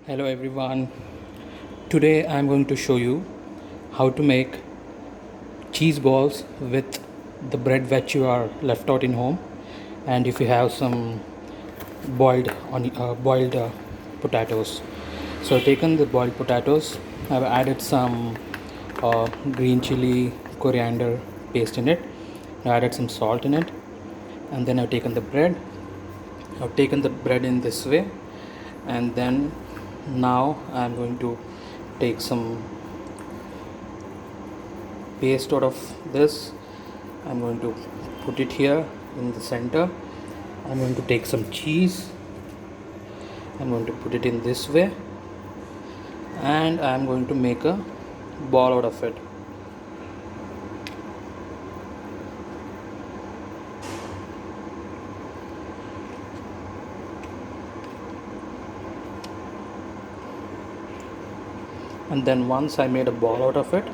Hello everyone. Today I am going to show you how to make cheese balls with the bread that you are left out in home, and if you have some boiled potatoes. So I've taken the boiled potatoes. I've added some green chili coriander paste in it. I added some salt in it, and then I've taken the bread. I've taken the bread in this way, and then now I'm going to take some paste out of this. I'm going to put it here in the center. I'm going to take some cheese. I'm going to put it in this way, and I'm going to make a ball out of it. And then once I made a ball out of it,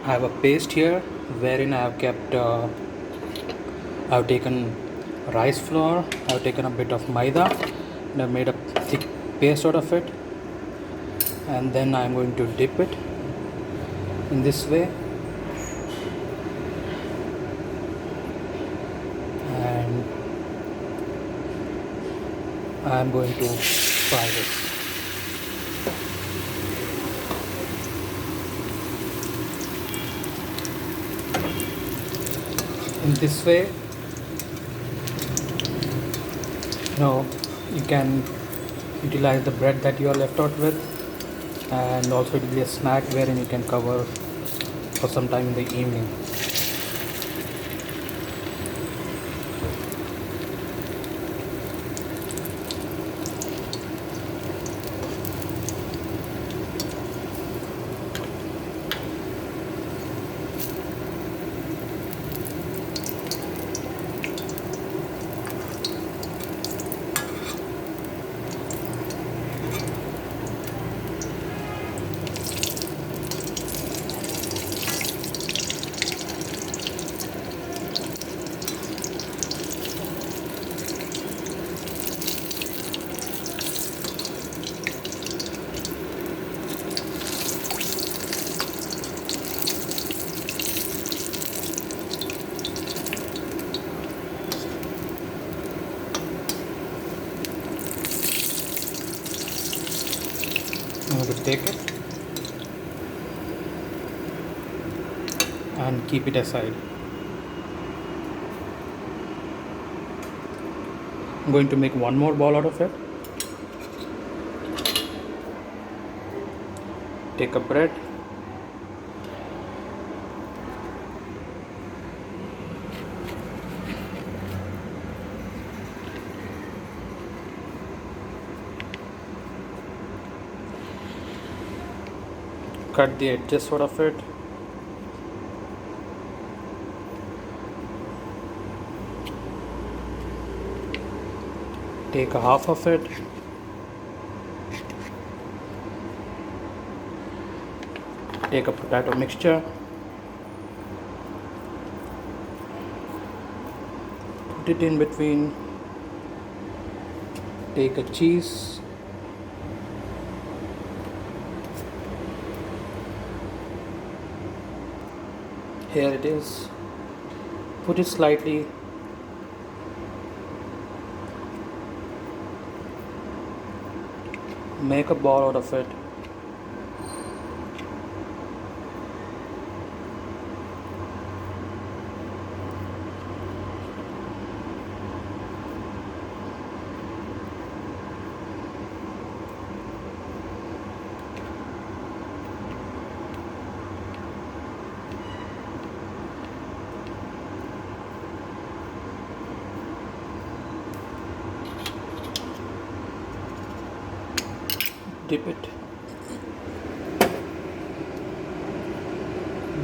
I have a paste here wherein I have kept I've taken rice flour, I've taken a bit of maida, and I've made a thick paste out of it, and then I'm going to dip it in this way, and I'm going to fry this. In this way, you can utilize the bread that you are left out with, and also it will be a snack wherein you can cover for some time in the evening. I'm going to take it and keep it aside. I'm going to make one more ball out of it. Take a bread, cut the edges out of it, take a half of it, take a potato mixture, put it in between, take a cheese, here it is, put it slightly, make a ball out of it,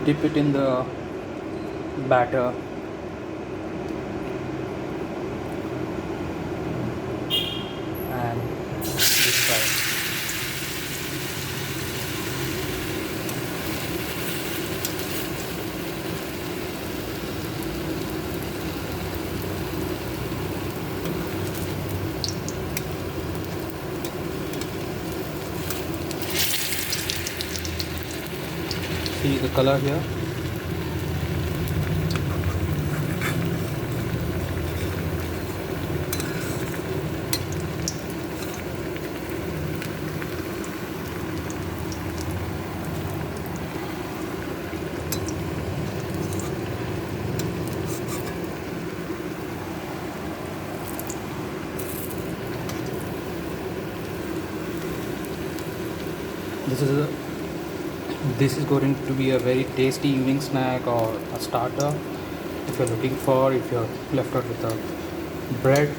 dip it in the batter, this side. See the color here. This is going to be a very tasty evening snack or a starter if you're left out with a bread.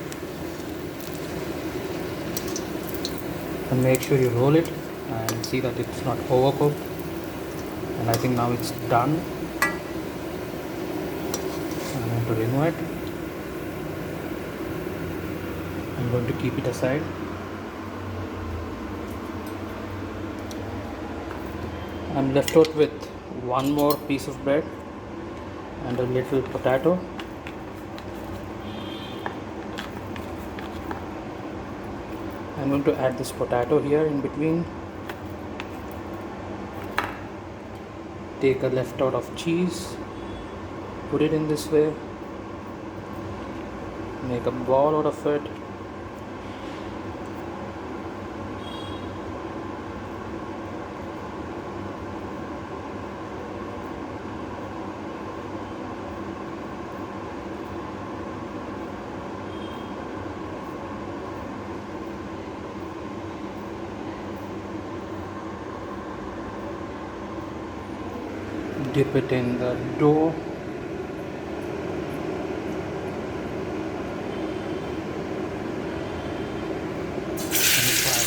And make sure you roll it and see that it's not overcooked. And I think now it's done. I'm going to remove it. I'm going to keep it aside. I'm left out with one more piece of bread and a little potato. I'm going to add this potato here in between. Take a left out of cheese, put it in this way, make a ball out of it. Dip it in the dough. And fry.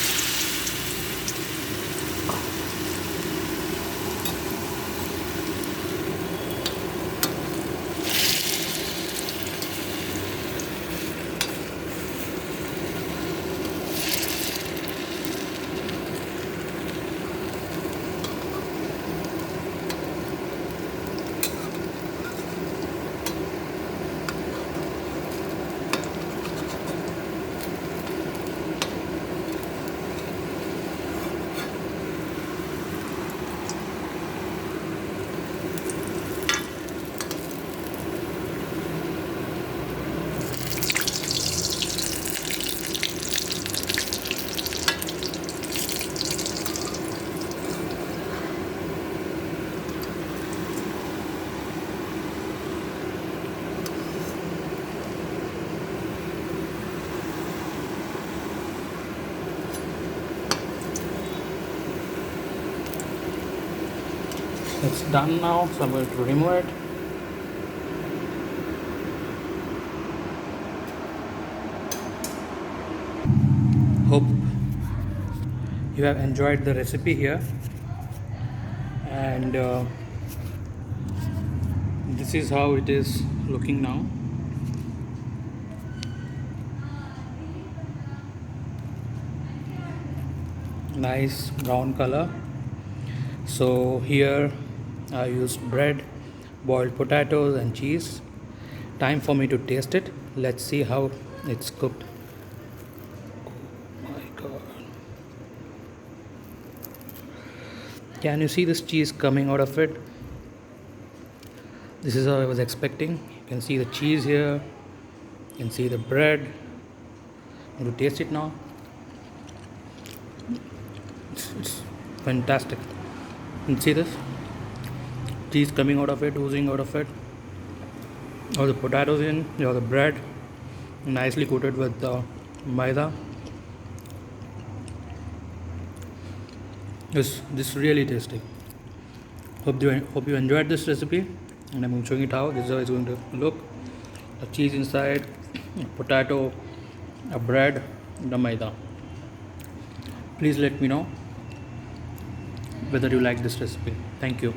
It's done now, so I'm going to remove it. Hope you have enjoyed the recipe here, and this is how it is looking now. Nice brown color. So here I used bread, boiled potatoes and cheese. Time for me to taste it. Let's see how it's cooked. Oh my god. Can you see this cheese coming out of it? This is how I was expecting. You can see the cheese here. You can see the bread. I'm going to taste it now. It's fantastic. You can see this cheese coming out of it, oozing out of it. Or the potatoes in, you have the bread nicely coated with the maida. This really tasty. Hope you enjoyed this recipe, and I'm showing it how. This is how it's going to look. The cheese inside, a potato, a bread, the maida. Please let me know whether you like this recipe. Thank you.